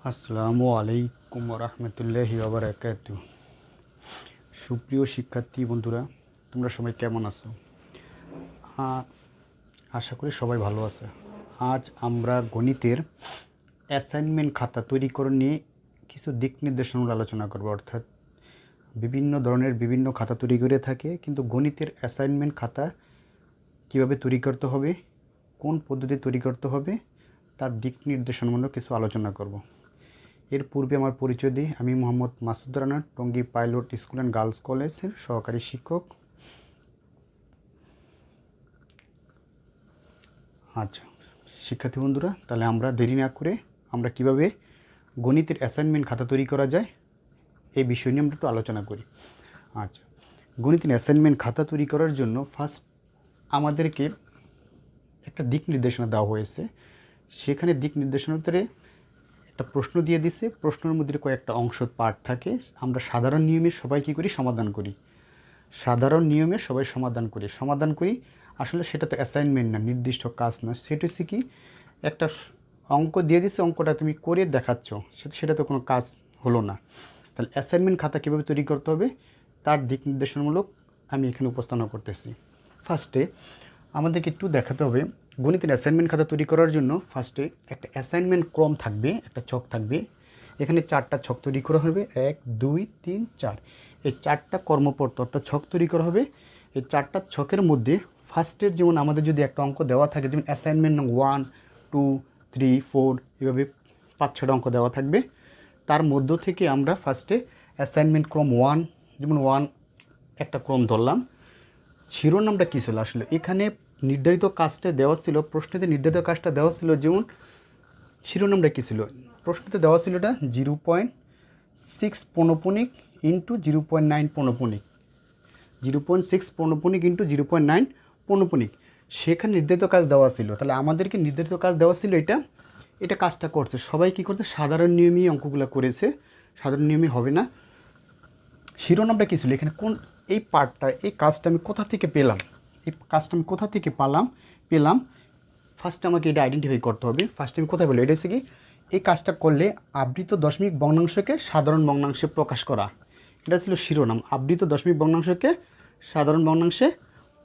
আসসালামু আলাইকুম রহমতুল্লাহি ওয়া সুপ্রিয় শিক্ষার্থী বন্ধুরা, তোমরা সবাই কেমন আছো? আশা করি সবাই ভালো আছে। আজ আমরা গণিতের অ্যাসাইনমেন্ট খাতা তৈরিকরণ নিয়ে কিছু দিক নির্দেশনামূলক আলোচনা করব। অর্থাৎ বিভিন্ন ধরনের বিভিন্ন খাতা তৈরি করে থাকে, কিন্তু গণিতের অ্যাসাইনমেন্ট খাতা কীভাবে তৈরি করতে হবে, কোন পদ্ধতি তৈরি করতে হবে, তার দিক নির্দেশনামূলক কিছু আলোচনা করব। এর পূর্বে আমার পরিচয় দিই, আমি Mohammad Masud Rana, Tongi pilot school and girls কলেজের সহকারী শিক্ষক। আচ্ছা শিক্ষার্থী বন্ধুরা, তাহলে আমরা দেরি না করে আমরা কিভাবে গণিতের অ্যাসাইনমেন্ট খাতা তৈরি করা যায় এই বিষয় নিয়ে আমরা একটু আলোচনা করি। আচ্ছা, গণিতের অ্যাসাইনমেন্ট খাতা তৈরি করার জন্য ফার্স্ট আমাদেরকে একটা দিক নির্দেশনা দেওয়া হয়েছে। সেখানে দিক নির্দেশনার ভিতরে একটা প্রশ্ন দিয়ে দিছে, প্রশ্নের মধ্যে কয়েকটা অংশ পার্ট থাকে। আমরা সাধারণ নিয়মে সবাই কী করি, সমাধান করি। সাধারণ নিয়মে সবাই সমাধান করি। আসলে সেটা তো অ্যাসাইনমেন্ট না, নির্দিষ্ট কাজ না। সেটা হচ্ছে কি, একটা অঙ্ক দিয়ে দিছে, অঙ্কটা তুমি করে দেখাচ্ছ, সেটা তো কোনো কাজ হলো না। তাহলে অ্যাসাইনমেন্ট খাতা কীভাবে তৈরি করতে হবে তার দিক নির্দেশনামূলক আমি এখানে উপস্থাপনা করতেছি। ফার্স্টে আমাদেরকে একটু দেখাতে হবে, গণিতের অ্যাসাইনমেন্ট খাতা তৈরি করার জন্য ফার্স্টে একটা অ্যাসাইনমেন্ট ক্রম থাকবে, একটা ছক থাকবে। এখানে 4টা ছক তৈরি করা হবে, 1 2 3 4। এই 4টা কর্মপত্র অর্থাৎ ছক তৈরি করা হবে। এই 4টা ছকের মধ্যে ফার্স্টের যেমন আমাদের যদি একটা অঙ্ক দেওয়া থাকে, যেমন অ্যাসাইনমেন্ট 1 2 3 4 এভাবে 5-6টা অঙ্ক দেওয়া থাকবে। তার মধ্য থেকে আমরা ফার্স্টে অ্যাসাইনমেন্ট ক্রম 1, যেমন 1 একটা ক্রম ধরলাম। শিরোনামটা কী ছিল আসলে, এখানে নির্ধারিত কাজটা দেওয়া ছিল, প্রশ্নেতে নির্ধারিত কাজটা দেওয়া ছিল। যেমন শিরোনামটা কী ছিল, প্রশ্নতে দেওয়া ছিল এটা 0.6 পৌনঃপুনিক ইন্টু 0.9 পৌনঃপুনিক, 0.6 পৌনঃপুনিক ইন্টু 0.9 পৌনঃপুনিক। সেখানে নির্ধারিত কাজ দেওয়া ছিল। তাহলে আমাদেরকে নির্ধারিত কাজ দেওয়া ছিল, এটা কাজটা করছে। সবাই কী করছে, সাধারণ নিয়মেই অঙ্কগুলো করেছে, সাধারণ নিয়মই হবে না। শিরোনামটা কী ছিল, এখানে কোন এই পার্টটা, এই কাজটা আমি কোথা থেকে পেলাম, পেলাম ফার্স্টে আমাকে এটা আইডেন্টিফাই করতে হবে। ফার্স্টে আমি কোথায় পেলাম, এটা হচ্ছে কি, এই কাজটা করলে আবৃত দশমিক ভগ্নাংশকে সাধারণ ভগ্নাংশে প্রকাশ করা, এটা ছিল শিরোনাম। আবৃত দশমিক ভগ্নাংশকে সাধারণ ভগ্নাংশে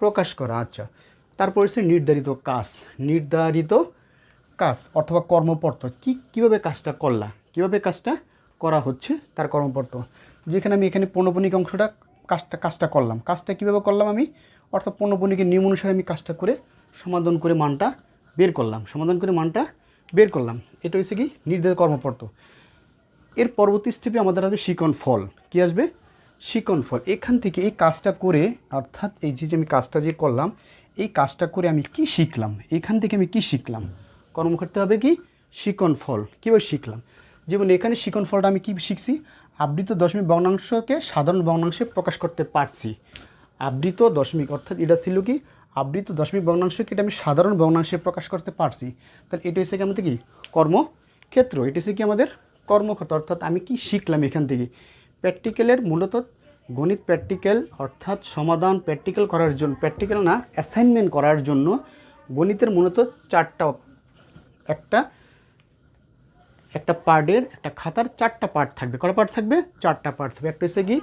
প্রকাশ করা। আচ্ছা, তারপর হচ্ছে নির্ধারিত কাজ অথবা কর্মপত্র, কীভাবে কাজটা করা হচ্ছে তার কর্মপত্র। যেখানে আমি এখানে পৌনঃপুনিক অংশটা কাজটা করলাম, কাজটা কীভাবে করলাম আমি, অর্থাৎ পৌনঃপুনিকের নিয়ম অনুসারে আমি কাজটা করে সমাধান করে মানটা বের করলাম। এটা হচ্ছে কি নির্ধারিত কর্মপত্র। এর পরবর্তী স্টেপে আমাদের আসবে শিকন ফল। কী আসবে, শিকন ফল। এখান থেকে এই কাজটা করে, অর্থাৎ এই যে আমি কাজটা যে করলাম, এই কাজটা করে আমি কি শিখলাম, এখান থেকে আমি কি শিখলাম, কর্মক্ষেত্রে হবে কি শিকন ফল। কীভাবে শিখলাম, যেমন এখানে শিকন ফলটা আমি কি শিখছি, আবৃত দশমিক ভগ্নাংশকে সাধারণ ভগ্নাংশে প্রকাশ করতে পারছি। আবৃত দশমিক অর্থাৎ এটা ছিল কি, আবৃত দশমিক ভগ্নাংশকে এটা আমি সাধারণ ভগ্নাংশে প্রকাশ করতে পারছি। তাহলে এটা হচ্ছে কি আমাদের কি কর্মক্ষেত্র, এটা হচ্ছে কি আমাদের কর্মক্ষেত্র। অর্থাৎ আমি কি শিখলাম এখান থেকে। প্র্যাকটিক্যালের মূলত গণিত প্র্যাকটিক্যাল অর্থাৎ সমাধান প্র্যাকটিক্যাল করার জন্য, প্র্যাকটিক্যাল না অ্যাসাইনমেন্ট করার জন্য গণিতের মূলত 4টা, একটা পার্টের, একটা খাতার 4টা পার্ট থাকবে। কটা পার্ট থাকবে, 4টা পার্ট থাকবে। একটা হচ্ছে কি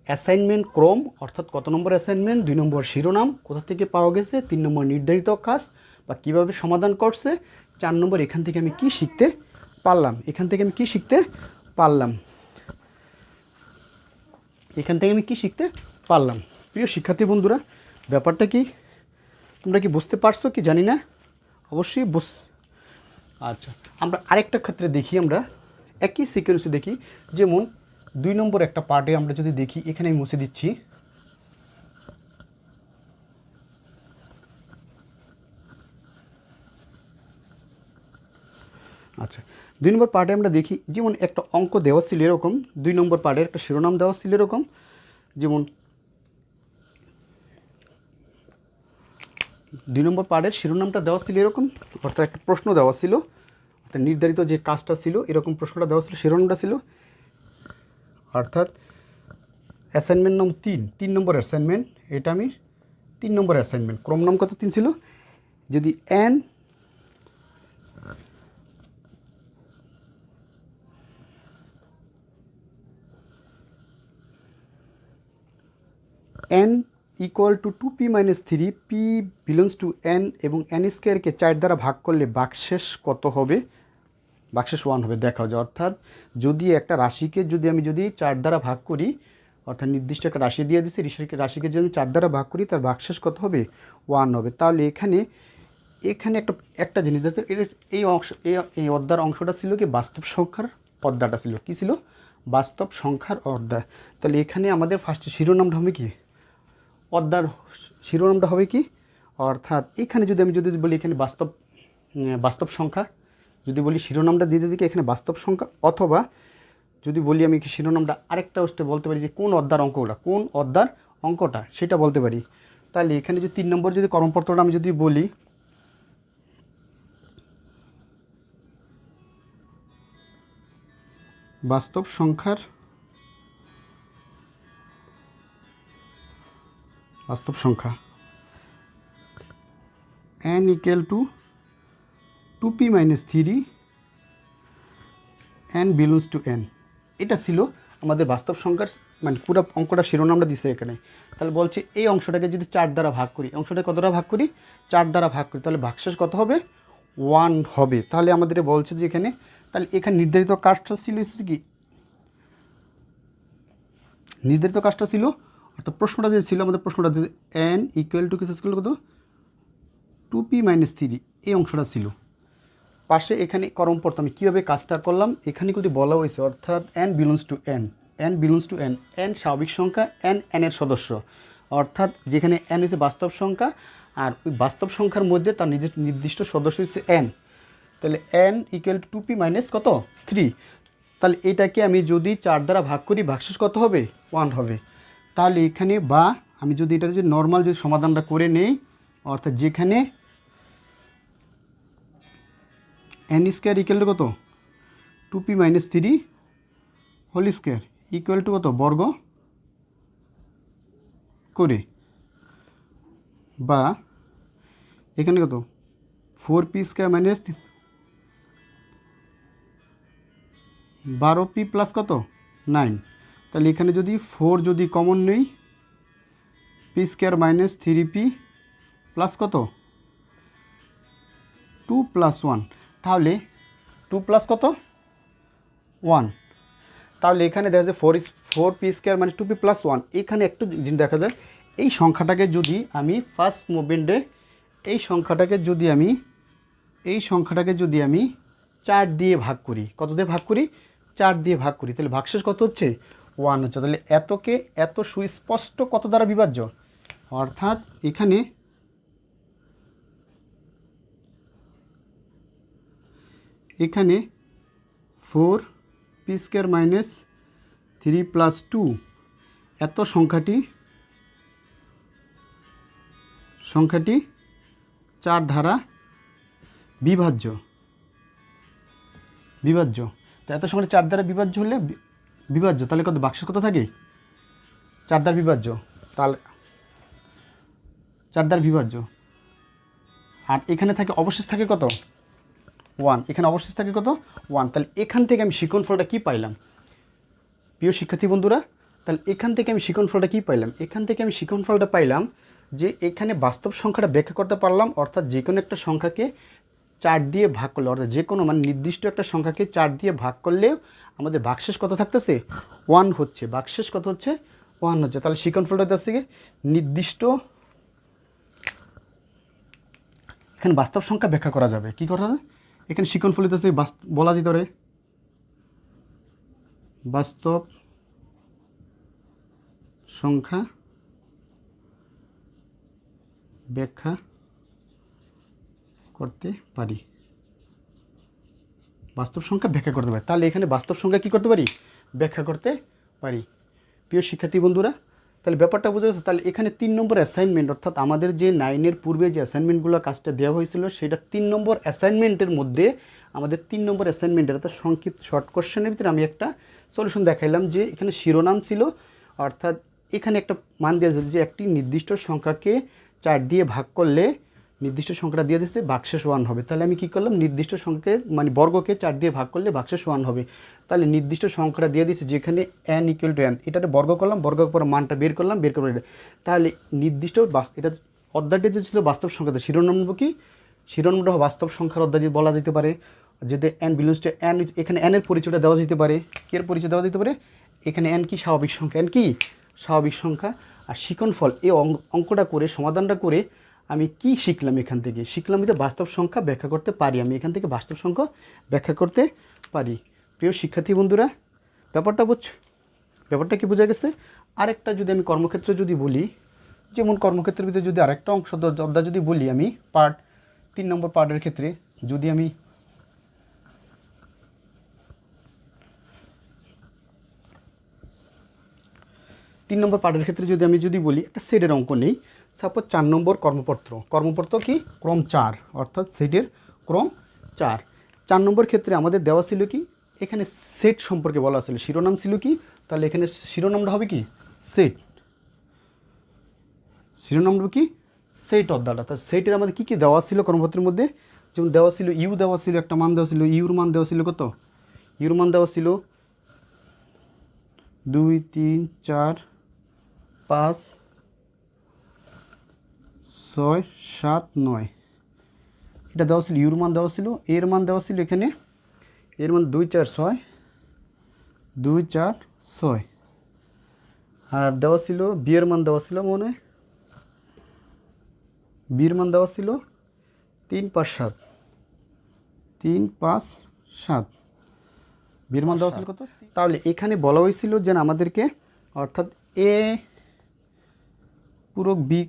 অ্যাসাইনমেন্ট ক্রম অর্থাৎ কত নম্বর অ্যাসাইনমেন্ট, 2 নম্বর শিরোনাম কোথা থেকে পাওয়া গেছে, 3 নম্বর নির্ধারিত কাজ বা কীভাবে সমাধান করছে, 4 নম্বর এখান থেকে আমি কি শিখতে পারলাম। প্রিয় শিক্ষার্থী বন্ধুরা, ব্যাপারটা কি তোমরা কি বুঝতে পারছো কি জানি না, অবশ্যই আচ্ছা, আমরা আরেকটা ক্ষেত্রে দেখি, আমরা একই সিকোয়েন্সে দেখি। যেমন 2 নম্বর একটা পার্টে আমরা যদি দেখি, এখানে আমি মুছে দিচ্ছি। আচ্ছা, 2 নম্বর পার্টে আমরা দেখি, যেমন একটা অঙ্ক দেওয়া ছিল এরকম, 2 নম্বর পার্টের একটা শিরোনাম দেওয়া ছিল এরকম, যেমন 2 নম্বর পার্টের শিরোনামটা দেওয়া ছিল এরকম, অর্থাৎ একটা প্রশ্ন দেওয়া ছিল, অর্থাৎ নির্ধারিত যে কাজটা ছিল এরকম প্রশ্নটা দেওয়া ছিল, শিরোনামটা ছিল অর্থাৎ অ্যাসাইনমেন্ট নাম 3 নম্বর অ্যাসাইনমেন্ট। এটা আমি 3 নম্বর অ্যাসাইনমেন্ট, ক্রম নাম কত 3 ছিল। যদি n N equal to 2p-3, P belongs to N এবং এন স্কোয়ারকে 4 দ্বারা ভাগ করলে ভাগশেষ কত হবে? ভাগশেষ 1 হবে। দেখা যায় অর্থাৎ যদি একটা রাশিকে আমি যদি 4 দ্বারা ভাগ করি, অর্থাৎ নির্দিষ্ট একটা রাশি দিয়ে দিচ্ছি, রাশিকে যদি আমি 4 দ্বারা ভাগ করি তার ভাগশেষ কত হবে? 1 হবে। তাহলে এখানে একটা জিনিস দেখতে, এই অংশ এই অধ্যায়ের অংশটা ছিল কি বাস্তব সংখ্যার অধ্যায়টা ছিল। কি ছিল? বাস্তব সংখ্যার অধ্যায়। তাহলে এখানে আমাদের ফার্স্টে শিরোনামটা হবে কি? অধ্যায়ের শিরোনামটা হবে কি? অর্থাৎ এখানে যদি আমি বলি এখানে বাস্তব সংখ্যা, যদি বলি শিরোনামটা দিয়ে দিকে এখানে বাস্তব সংখ্যা, অথবা যদি বলি আমি শিরোনামটা আরেকটা বলতে পারি যে কোন অধ্যায়ের অঙ্কটা সেটা বলতে পারি। তাহলে এখানে যদি 3 নম্বর যদি কর্মপত্রটা আমি যদি বলি, বাস্তব সংখ্যা n equal to 2p-3 n belongs to n, এটা ছিল আমাদের বাস্তব সংখ্যার মানে পুরো অঙ্কটা শিরোনামটা দিছে এখানে। তাহলে বলছে এই অংশটাকে যদি 4 দ্বারা ভাগ করি, অংশটা কত দ্বারা ভাগ করি? 4 দ্বারা ভাগ করি, তাহলে ভাগশেষ কত হবে? 1 হবে। তাহলে আমাদের বলছে যে এখানে, তাহলে এখানে নির্ধারিত কাজটা ছিল কি? নির্ধারিত কাজটা ছিল অর্থাৎ প্রশ্নটা যে ছিল আমাদের, প্রশ্নটা n ইকুয়াল টু কিছু ছিল কত? 2p-3, এই অংশটা ছিল পাশে। এখানে কর্মপত্র আমি কীভাবে কাজটা করলাম, এখানে কিন্তু বলা হয়েছে অর্থাৎ n belongs to n, n স্বাভাবিক সংখ্যা, n এর সদস্য, অর্থাৎ যেখানে n হচ্ছে বাস্তব সংখ্যা আর ওই বাস্তব সংখ্যার মধ্যে তার নির্দিষ্ট সদস্য হচ্ছে n। তাহলে n ইকুয়াল টু 2p-3, তাহলে এটাকে আমি যদি 4 দ্বারা ভাগ করি ভাগশেষ কত হবে? 1 হবে। তাহলে এখানে বা আমি যদি এটা যদি নর্মাল যদি সমাধানটা করে নেই, অর্থাৎ যেখানে n স্কোয়ার ইকুয়াল টু কত? 2p-3 whole square equal to কত? বর্গ করে, বা এখানে কত? 4p square minus 12p plus কত? 9। তাহলে এখানে যদি 4 যদি কমন নেই, p square minus 3p plus কত? 2 প্লাস 1, তাহলে 2 প্লাস কত? 1। তাহলে এখানে দেখা যায় 4p square minus 2p plus 1। এখানে একটু জিনিস দেখা যায়, এই সংখ্যাটাকে যদি আমি ফার্স্ট মুভমেন্টে এই সংখ্যাটাকে যদি আমি 4 দিয়ে ভাগ করি, কত দিয়ে ভাগ করি? 4 দিয়ে ভাগ করি, তাহলে ভাগশেষ কত হচ্ছে? 1 হচ্ছে। তাহলে এত সুস্পষ্ট কত দ্বারা বিভাজ্য? অর্থাৎ এখানে এখানে 4p স্কোয়ার মাইনাস 3 প্লাস 2 এত সংখ্যাটি 4 দ্বারা বিভাজ্য। তো এত সংখ্যাটি 4 দ্বারা বিভাজ্য হলে তাহলে কত ভাগশেষ কত থাকে? 4 দ্বারা বিভাজ্য, তাহলে 4 দ্বারা বিভাজ্য। আর এখানে থাকে অবশেষ থাকে কত? 1। এখানে অবশেষ থাকে কত? 1। তাহলে এখান থেকে আমি শিক্ষণফলটা কী পাইলাম প্রিয় শিক্ষার্থী বন্ধুরা? তাহলে এখান থেকে আমি শিক্ষণফলটা কী পাইলাম? এখান থেকে আমি শিক্ষণফলটা পাইলাম যে এখানে বাস্তব সংখ্যাটা ব্যাখ্যা করতে পারলাম, অর্থাৎ যে কোনো একটা সংখ্যাকে 4 দিয়ে ভাগ করলে, অর্থাৎ যে কোনো মানে নির্দিষ্ট একটা সংখ্যাকে 4 দিয়ে ভাগ করলে আমাদের ভাগশেষ কত থাকতেছে? 1 হচ্ছে। ভাগশেষ কত হচ্ছে? 1 হচ্ছে। তাহলে শিক্ষণফলটা কাছ থেকে নির্দিষ্ট এখানে বাস্তব সংখ্যা ব্যাখ্যা করা যাবে। কী করা যাবে? এখানে শিক্ষণফল হচ্ছে বলা যেতে পারে বাস্তব সংখ্যা ব্যাখ্যা করতে পারি। বাস্তব সংখ্যা ব্যাখ্যা করতে পারি। তাহলে এখানে বাস্তব সংখ্যা কী করতে পারি? ব্যাখ্যা করতে পারি। প্রিয় শিক্ষার্থী বন্ধুরা, তাহলে ব্যাপারটা বুঝে গেছে। তাহলে এখানে 3 নম্বর অ্যাসাইনমেন্ট, অর্থাৎ আমাদের যে 9-এর পূর্বে যে অ্যাসাইনমেন্টগুলো কাজটা দেওয়া হয়েছিল সেটা 3 নম্বর অ্যাসাইনমেন্টের মধ্যে আমাদের 3 নম্বর অ্যাসাইনমেন্টের অর্থাৎ সংক্ষিপ্ত শর্ট কোশ্চেনের ভিতরে আমি একটা সলিউশন দেখাইলাম যে এখানে শিরোনাম ছিল, অর্থাৎ এখানে একটা মান দেওয়া ছিল যে একটি নির্দিষ্ট সংখ্যাকে 4 দিয়ে ভাগ করলে নির্দিষ্ট সংখ্যাটা দিয়ে দিচ্ছে, ভাগশেষ 1 হবে। তাহলে আমি কী করলাম, নির্দিষ্ট সংখ্যাকে মানে বর্গকে 4 দিয়ে ভাগ করলে ভাগশেষ 1 হবে। তাহলে নির্দিষ্ট সংখ্যাটা দিয়ে দিচ্ছে যেখানে n = n, এটাতে বর্গ করলাম, বর্গের পর মানটা বের করলাম, বের করে তাহলে নির্দিষ্ট এটা অধ্যায়টি যে ছিল বাস্তব সংখ্যাতে শিরোনাম কি, শিরোনামটা বাস্তব সংখ্যার অধ্যায় বলা যেতে পারে। যেতে n বিলংস টু n, এখানে n এর পরিচয়টা দেওয়া যেতে পারে, কে এর পরিচয় দেওয়া যেতে পারে, এখানে n কি স্বাভাবিক সংখ্যা, n কি স্বাভাবিক সংখ্যা। আর শিক্ষণফল এই অঙ্কটা করে সমাধানটা করে আমি কি শিখলাম, এখান থেকে শিখলাম যে বাস্তব সংখ্যা ব্যাখ্যা করতে পারি, আমি এখান থেকে বাস্তব সংখ্যা ব্যাখ্যা করতে পারি। প্রিয় শিক্ষার্থী বন্ধুরা, ব্যাপারটা বুঝছো, ব্যাপারটা কি বোঝা গেছে? আরেকটা যদি আমি কর্মক্ষেত্র যদি বলি, যেমন কর্মক্ষেত্রের ভিতরে যদি আরেকটা অংশ অধ্যায় যদি বলি, আমি পার্ট 3 নম্বর পার্টের ক্ষেত্রে যদি আমি 3 নম্বর পার্টের ক্ষেত্রে যদি বলি একটা সেটের অঙ্ক নেই, সাপোজ 4 নম্বর কর্মপত্র কি ক্রম 4, অর্থাৎ সেটের ক্রম 4। 4 নম্বর ক্ষেত্রে আমাদের দেওয়া ছিল কি, এখানে সেট সম্পর্কে বলা ছিল, শিরোনাম ছিল কি, তাহলে এখানে শিরোনামটা হবে কি সেট, শিরোনামটা কি সেট অধ্যায়টা। তার সেটের আমাদের কী কী দেওয়া ছিল কর্মপত্রের মধ্যে, যেমন দেওয়া ছিল ইউ, দেওয়া ছিল একটা মান, দেওয়া ছিল ইউর মান, দেওয়া ছিল কত, ইউর মান দেওয়া ছিল 2 3 4 5 6 7 9, এটা দেওয়া ছিল ইউর মান, দেওয়া ছিল এর মান, দেওয়া ছিল এখানে এর মান 2 4 6 2 4 6, আর দেওয়া ছিল বিয়ের মান, দেওয়া ছিল মনে বিয়ের মান দেওয়া ছিল 3 5 7 3 5 7, বিয়ের মান দেওয়া ছিল কত। তাহলে এখানে বলা হয়েছিল যে আমাদেরকে, অর্থাৎ এ পূরক বি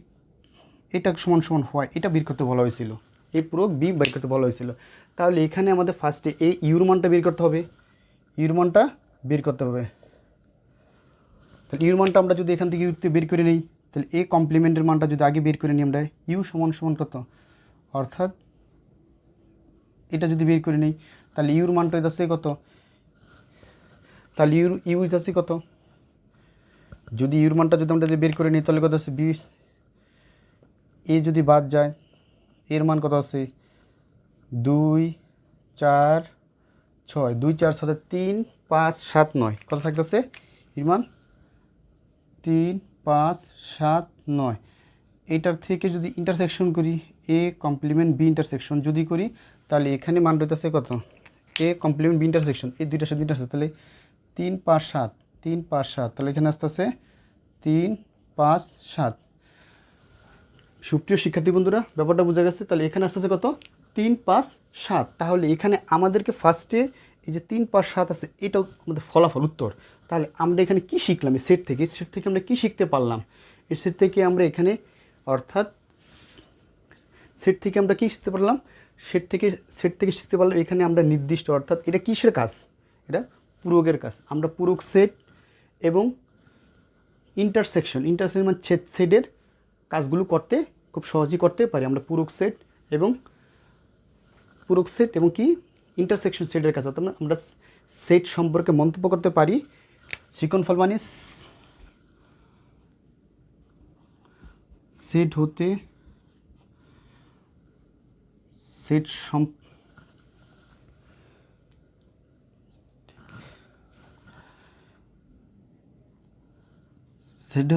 এটা সমান সমান হয়, এটা বের করতে বলা হয়েছিল, এ পূরক বি বের করতে বলা হয়েছিল। তাহলে এখানে আমাদের ফার্স্টে এ ইউর মানটা বের করতে হবে, ইউর মানটা বের করতে হবে। তাহলে ইউর মানটা আমরা যদি এখান থেকে ইউতে বের করে নিই, তাহলে এ কমপ্লিমেন্টের মানটা যদি আগে বের করে নিই আমরা, ইউ সমান সমান কত, অর্থাৎ এটা যদি বের করে নিই, তাহলে ইউর মানটা যাচ্ছে কত, তাহলে ইউ যাচ্ছে কত, যদি ইউর মানটা যদি আমরা বের করে নিই তাহলে কত আছে 20, এ যদি বাদ যায় এর মান কত আছে 2 4 6, 2 4 7 3 5 7 9, কত থাকতেছে এর মান 3 5 7 9। এইটার থেকে যদি ইন্টারসেকশন করি, এ কমপ্লিমেন্ট বি ইন্টারসেকশন যদি করি, তাহলে এখানে মান রইতেছে কত, এ কমপ্লিমেন্ট বি ইন্টারসেকশন, এই দুইটার সাথে ইন্টারসেকশন, তাহলে 3 5 7 3 5 7, তাহলে এখানে আসতেছে 3 5 7। সুপ্রিয় শিক্ষার্থী বন্ধুরা, ব্যাপারটা বোঝা গেছে। তাহলে এখানে আসতেছে কত 3 5 7। তাহলে এখানে আমাদেরকে ফার্স্টে এই যে 3 5 7 আছে, এটাও আমাদের ফলাফল উত্তর। তাহলে আমরা এখানে কি শিখলাম, এই সেট থেকে আমরা কি শিখতে পারলাম, এই সেট থেকে আমরা এখানে, অর্থাৎ সেট থেকে আমরা কি শিখতে পারলাম, সেট থেকে শিখতে পারলাম এখানে আমরা নির্দিষ্ট, অর্থাৎ এটা কিসের কাজ, এটা পূরকের কাজ। আমরা পূরক সেট এবং ইন্টারসেকশন মানে সেটের কাজগুলো করতে খুব সহজেই করতে পারি। আমরা পূরক সেট এবং কি ইন্টারসেকশন সেটের কাজ, অর্থাৎ আমরা সেট সম্পর্কে মন্তব্য করতে পারি। শিক্ষণফল মানে সেট হতে সেট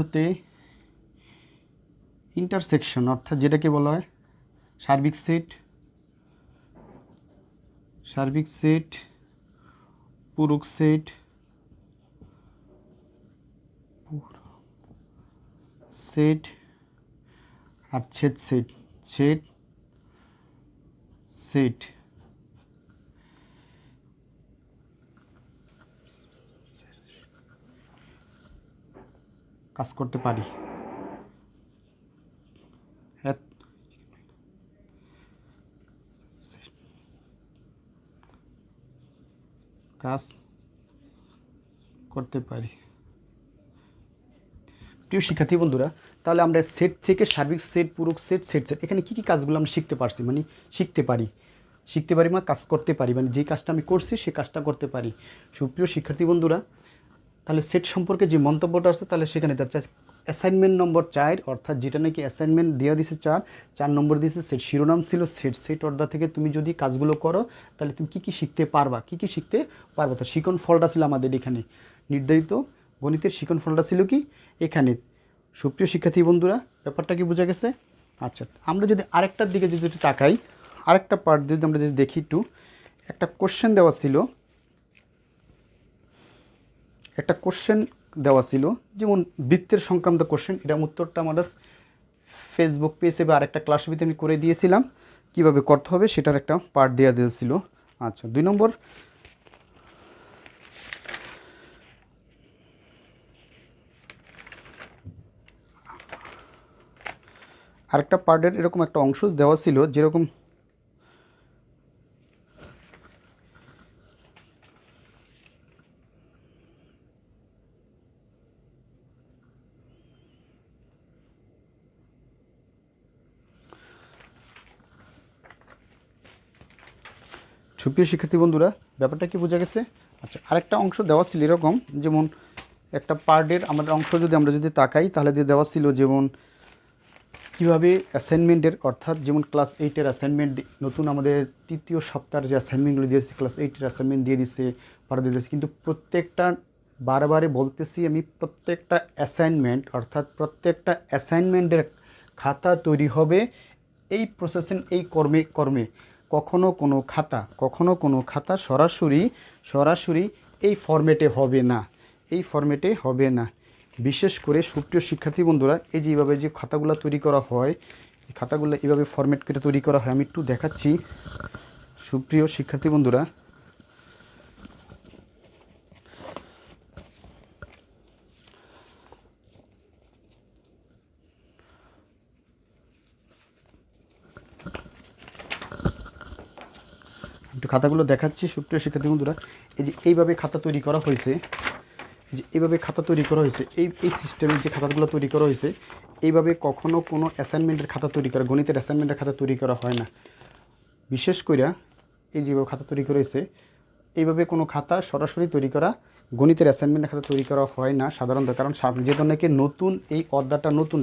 হতে ইন্টারসেকশন, অর্থাৎ যেটাকে বলা হয় সার্বিক সেট, পূরক সেট, আর ছেদ সেট কাজ করতে পারি। কাজ করতে পারি। প্রিয় শিক্ষার্থী বন্ধুরা, তাহলে আমরা সেট থেকে সার্বিক সেট, পূরক সেট, সেট এখানে কী কী কাজগুলো আমরা শিখতে পারছি, মানে শিখতে পারি মানে কাজ করতে পারি, মানে যে কাজটা আমি করছি সে কাজটা করতে পারি। সুপ্রিয় শিক্ষার্থী বন্ধুরা, তাহলে সেট সম্পর্কে যে মন্তব্যটা আছে, তাহলে সেখানে অ্যাসাইনমেন্ট নম্বর 4 অর্থাৎ যেটা নাকি অ্যাসাইনমেন্ট দেওয়া দিছে 4 নম্বর দিয়েছে সেট শিরোনাম ছিল সেট অর্ডার থেকে তুমি যদি কাজগুলো করো তাহলে তুমি কী শিখতে পারবা শিখতে পারবা। তো শিখন ফলটা ছিল আমাদের এখানে নির্ধারিত, গণিতের শিখন ফলটা ছিল কি এখানে। সুপ্রিয় শিক্ষার্থী বন্ধুরা, ব্যাপারটা কি বোঝা গেছে? আচ্ছা, আমরা যদি আরেকটার দিকে যদি তাকাই, আরেকটা পার্ট যদি আমরা যদি দেখি একটু, একটা কোশ্চেন দেওয়া ছিল, যেমন বৃত্তের সংক্রান্ত কোশ্চেন। এটা উত্তরটা আমাদের ফেসবুক পেজে বা আরেকটা ক্লাসের ভিতরে আমি করে দিয়েছিলাম, কিভাবে করতে হবে সেটার একটা পার্ট দেওয়া দিয়েছিল। আচ্ছা, 2 নম্বর আরেকটা পার্টের এরকম একটা অংশ দেওয়া ছিল, যেরকম সুপ্রিয় শিক্ষার্থী বন্ধুরা, ব্যাপারটা কি বোঝা গেছে? আচ্ছা, আরেকটা অংশ দেওয়া ছিল এরকম, যেমন একটা পার্টের আমাদের অংশ যদি আমরা যদি তাকাই তাহলে দিয়ে দেওয়া ছিল যেমন কীভাবে অ্যাসাইনমেন্টের, অর্থাৎ যেমন ক্লাস 8-এর অ্যাসাইনমেন্ট নতুন আমাদের 3য় সপ্তাহের যে অ্যাসাইনমেন্টগুলো দিয়েছে, ক্লাস 8-এর অ্যাসাইনমেন্ট দিয়ে দিচ্ছে, পারা দিয়ে দিচ্ছে, কিন্তু প্রত্যেকটা বারে বলতেছি আমি, প্রত্যেকটা অ্যাসাইনমেন্ট অর্থাৎ প্রত্যেকটা অ্যাসাইনমেন্টের খাতা তৈরি হবে এই প্রসেসিং, এই কর্মে কখনো কোনো খাতা সরাসরি এই ফরম্যাটে হবে না। বিশেষ করে সুপ্রিয় শিক্ষার্থী বন্ধুরা, এই যে এইভাবে যে খাতাগুলো তৈরি করা হয়, এই খাতাগুলো এইভাবে ফরম্যাট করে তৈরি করা হয়। আমি একটু দেখাচ্ছি সুপ্রিয় শিক্ষার্থী বন্ধুরা। একটু খাতাগুলো দেখাচ্ছি সুপ্রিয় শিক্ষার্থী বন্ধুরা। এই যে এইভাবে খাতা তৈরি করা হয়েছে, এই সিস্টেমের যে খাতাগুলো তৈরি করা হয়েছে, এইভাবে কখনো কোনো অ্যাসাইনমেন্টের খাতা তৈরি করা, গণিতের অ্যাসাইনমেন্টের খাতা তৈরি করা হয় না। বিশেষ করে এই যেভাবে খাতা তৈরি করা হয়েছে, এইভাবে কোনো খাতা সরাসরি তৈরি করা, গণিতের অ্যাসাইনমেন্টের খাতা তৈরি করা হয় না সাধারণত। কারণ যেহেতু নাকি নতুন এই অধ্যায়টা নতুন,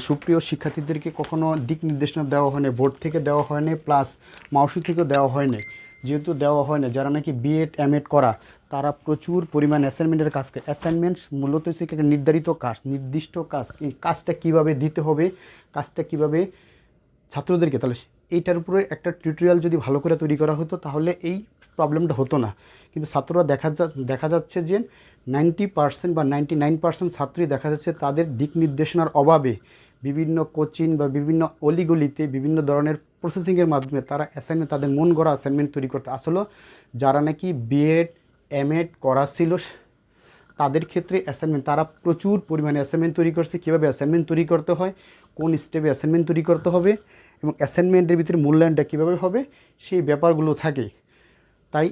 সুপ্রিয় শিক্ষার্থীদেরকে কখনো দিক নির্দেশনা দেওয়া হয়নি, বোর্ড থেকে দেওয়া হয়নি, প্লাস মাউসি থেকেও দেওয়া হয়নি। যেহেতু দেওয়া হয় না, যারা নাকি বিএড এমএড করা তারা প্রচুর পরিমাণ অ্যাসাইনমেন্টের কাজ করে। অ্যাসাইনমেন্ট মূলত হচ্ছে একটা নির্দিষ্ট কাজ, এই কাজটা কীভাবে দিতে হবে, কাজটা কীভাবে ছাত্রদেরকে, তাহলে এইটার উপরে একটা টিউটোরিয়াল যদি ভালো করে তৈরি করা হতো তাহলে এই প্রবলেমটা হতো না। কিন্তু ছাত্ররা দেখা যাচ্ছে যে 90% বা 99% ছাত্রই দেখা যাচ্ছে তাদের দিক নির্দেশনার অভাবে বিভিন্ন কোচিং বা বিভিন্ন অলিগলিতে বিভিন্ন ধরনের প্রসেসিংয়ের মাধ্যমে তারা অ্যাসাইনমেন্ট, তাদের মন গড়া অ্যাসাইনমেন্ট তৈরি করতে। আসলে যারা নাকি বিএড এমএড করা ছিল তাদের ক্ষেত্রে অ্যাসাইনমেন্ট, তারা প্রচুর পরিমাণে অ্যাসাইনমেন্ট তৈরি করছে, কীভাবে অ্যাসাইনমেন্ট তৈরি করতে হয়, কোন স্টেপে অ্যাসাইনমেন্ট তৈরি করতে হবে এবং অ্যাসাইনমেন্টের ভিতরে মূল্যায়নটা কীভাবে হবে, সেই ব্যাপারগুলো থাকে। তাই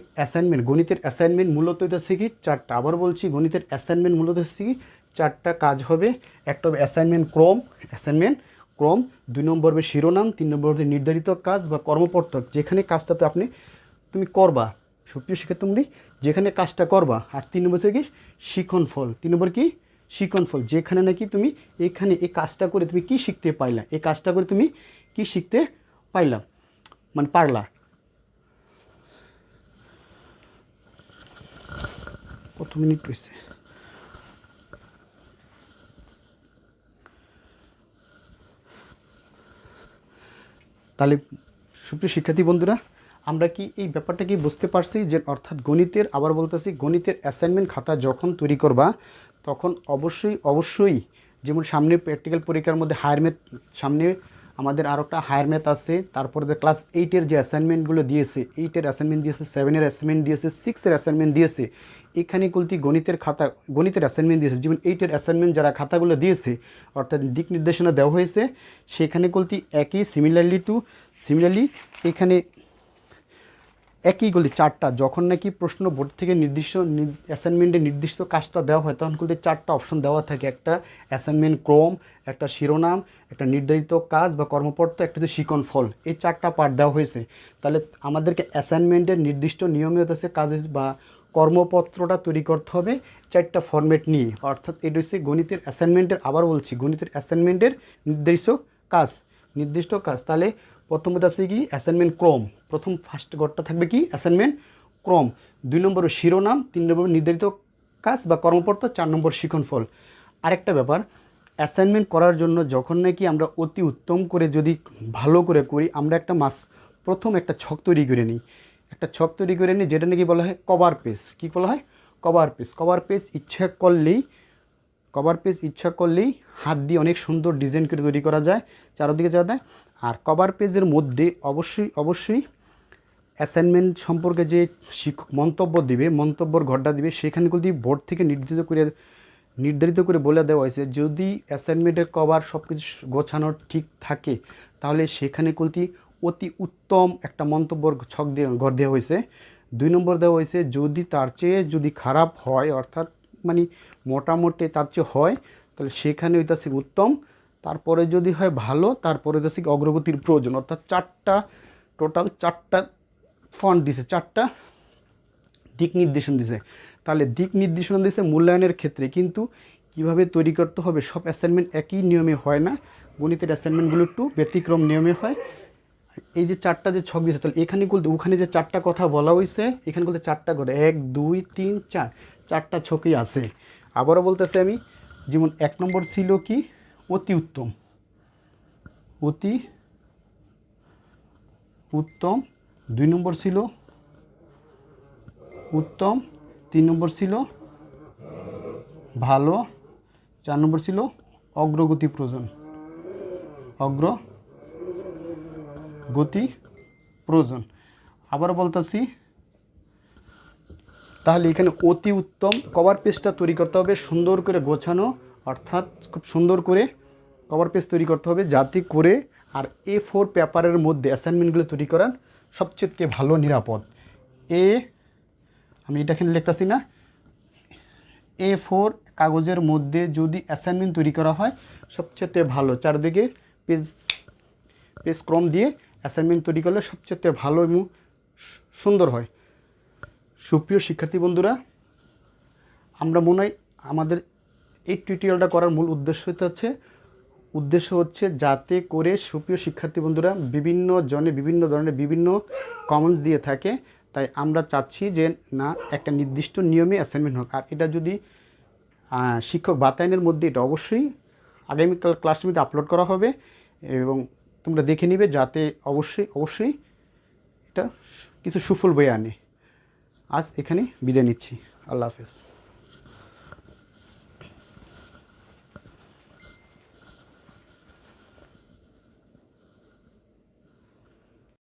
গণিতের অ্যাসাইনমেন্ট মূলত হচ্ছে কি 4টা। আবার বলছি, গণিতের অ্যাসাইনমেন্ট মূলত হচ্ছে কি 4টা কাজ হবে। একটা হবে অ্যাসাইনমেন্ট ক্রম, 2 নম্বর হবে শিরোনাম, 3 নম্বর হবে নির্ধারিত কাজ বা কর্মপত্তক, যেখানে কাজটাতে তুমি করবা, সুপ্রিয় শিক্ষার্থী, যেখানে কাজটা করবা। আর 3 নম্বর হচ্ছে কি শিখন ফল, 3 নম্বর কি শিখন ফল, যেখানে নাকি তুমি এখানে এই কাজটা করে তুমি কি শিখতে পাইলা, এই কাজটা করে তুমি কি শিখতে পাইলা, মানে পারলা। কত মিনিট হয়েছে? তাহলে সুপ্রিয় শিক্ষার্থী বন্ধুরা, আমরা কি এই ব্যাপারটা কি বুঝতে পারছি যে অর্থাৎ গণিতের, আবার বলতেছি, গণিতের অ্যাসাইনমেন্ট খাতা যখন তৈরি করবা তখন অবশ্যই যেমন সামনে প্র্যাকটিক্যাল পরীক্ষার মধ্যে হায়ার ম্যাথ, সামনে আমাদের আরও একটা হায়ার ম্যাথ আছে, তারপরে ক্লাস 8-এর যে অ্যাসাইনমেন্টগুলো দিয়েছে, 8-এর অ্যাসাইনমেন্ট দিয়েছে, 7-এর অ্যাসাইনমেন্ট দিয়েছে, 6-এর অ্যাসাইনমেন্ট দিয়েছে, এখানে গণিতের অ্যাসাইনমেন্ট দিয়েছে। যেমন 8-এর অ্যাসাইনমেন্ট যারা খাতাগুলো দিয়েছে অর্থাৎ দিক নির্দেশনা দেওয়া হয়েছে, সেখানে একই সিমিলারলি এখানে একই 4টা, যখন নাকি প্রশ্ন বোর্ড থেকে অ্যাসাইনমেন্টে নির্দিষ্ট কাজটা দেওয়া হয় তখন 4টা অপশন দেওয়া থাকে। একটা অ্যাসাইনমেন্ট ক্রম, একটা শিরোনাম, একটা নির্ধারিত কাজ বা কর্মপত্র, একটা হচ্ছে শিখন ফল, এই 4টা পার্ট দেওয়া হয়েছে। তাহলে আমাদেরকে অ্যাসাইনমেন্টের নির্দিষ্ট নিয়মিত আছে কাজ বা কর্মপত্রটা তৈরি করতে হবে 4টা ফরম্যাট নিয়ে। অর্থাৎ এটা হচ্ছে গণিতের অ্যাসাইনমেন্টের, আবার বলছি, গণিতের অ্যাসাইনমেন্টের নির্দিষ্ট কাজ। তাহলে প্রথমত আছে কি অ্যাসাইনমেন্ট ক্রম, প্রথম ফার্স্ট ঘরটা থাকবে কি অ্যাসাইনমেন্ট ক্রম, 2 নম্বর শিরোনাম, 3 নম্বর নির্ধারিত কাজ বা কর্মপত্র, 4 নম্বর শিক্ষণফল। আরেকটা ব্যাপার, অ্যাসাইনমেন্ট করার জন্য যখন নাকি আমরা অতি উত্তম করে যদি ভালো করে করি, আমরা প্রথম একটা ছক তৈরি করে নিই, যেটা নাকি বলা হয় কভার পেজ। কী বলা হয়? কভার পেজ ইচ্ছা করলেই হাত দিয়ে অনেক সুন্দর ডিজাইন করে তৈরি করা যায়, চারদিকে যাওয়া যায়। আর কভার পেজের মধ্যে অবশ্যই অ্যাসাইনমেন্ট সম্পর্কে যে শিক্ষক মন্তব্যর ঘরটা দিবে, সেখানগুলি বোর্ড থেকে নির্ধারিত করে বলে দেওয়া হয়েছে। যদি অ্যাসাইনমেন্টের কভার সব কিছু গোছানো ঠিক থাকে, তাহলে সেখানে অতি উত্তম একটা মন্তব্যর ঘর দেওয়া হয়েছে। 2 নম্বর দেওয়া হয়েছে, যদি তার চেয়ে খারাপ হয়, অর্থাৎ মানে মোটামুটি তার চেয়ে হয়, তাহলে সেখানে হইতাছে উত্তম। তারপরে যদি হয় ভালো, তারপরে হইতাছে অগ্রগতির প্রয়োজন। অর্থাৎ টোটাল চারটা ফন্ট দিছে, 4টা দিক নির্দেশন দিছে। তাহলে দিক নির্দেশনা দিছে মূল্যায়নের ক্ষেত্রে, কিন্তু কিভাবে তৈরি করতে হবে, সব অ্যাসাইনমেন্ট একই নিয়মে হয় না, গণিতের অ্যাসাইনমেন্টগুলো একটু ব্যতিক্রম নিয়মে হয়। এই যে 4টা যে ছক দিয়েছে, তাহলে ওখানে যে 4টা কথা বলা হয়েছে, এখানে 4টা করে 1 2 3 4, 4টা ছকই আছে। আবারও বলতেছি আমি, যেমন 1 নম্বর ছিল কি অতি উত্তম, 2 নম্বর ছিল উত্তম, 3 নম্বর ছিল ভালো, 4 নম্বর ছিল অগ্রগতি প্রয়োজন। আবার বলতেছি, তাহলে এখানে অতি উত্তম কভার পেজটা তৈরি করতে হবে সুন্দর করে গোছানো, অর্থাৎ খুব সুন্দর করে কভার পেজ তৈরি করতে হবে, যাতে করে আর A4 পেপারের মধ্যে অ্যাসাইনমেন্টগুলো তৈরি করার সবচেয়ে ভালো নিরাপদ। আমি এটা এখানে লিখতেছি না, A4 কাগজের মধ্যে যদি অ্যাসাইনমেন্ট তৈরি করা হয় সবচেয়ে ভালো, চারদিকে পেজ ক্রম দিয়ে অ্যাসাইনমেন্ট তৈরি করলে সবচেয়ে ভালো এবং সুন্দর হয়। সুপ্রিয় শিক্ষার্থী বন্ধুরা, আমরা মনে হয় আমাদের এই টিউটোরিয়ালটা করার মূল উদ্দেশ্য হচ্ছে যাতে করে সুপ্রিয় শিক্ষার্থী বন্ধুরা বিভিন্ন ধরনের বিভিন্ন কমেন্টস দিয়ে থাকে, তাই আমরা চাচ্ছি যে না, একটা নির্দিষ্ট নিয়মে অ্যাসাইনমেন্ট হোক। আর এটা যদি শিক্ষক বাতায়নের মধ্যে এটা অবশ্যই আগামীকাল ক্লাসের মধ্যে আপলোড করা হবে, এবং তোমরা দেখে নিবে, যাতে অবশ্যই এটা কিছু সুফল বয়ে আনে। আজ এখানে বিদায় নিচ্ছি। আল্লাহ হাফেজ।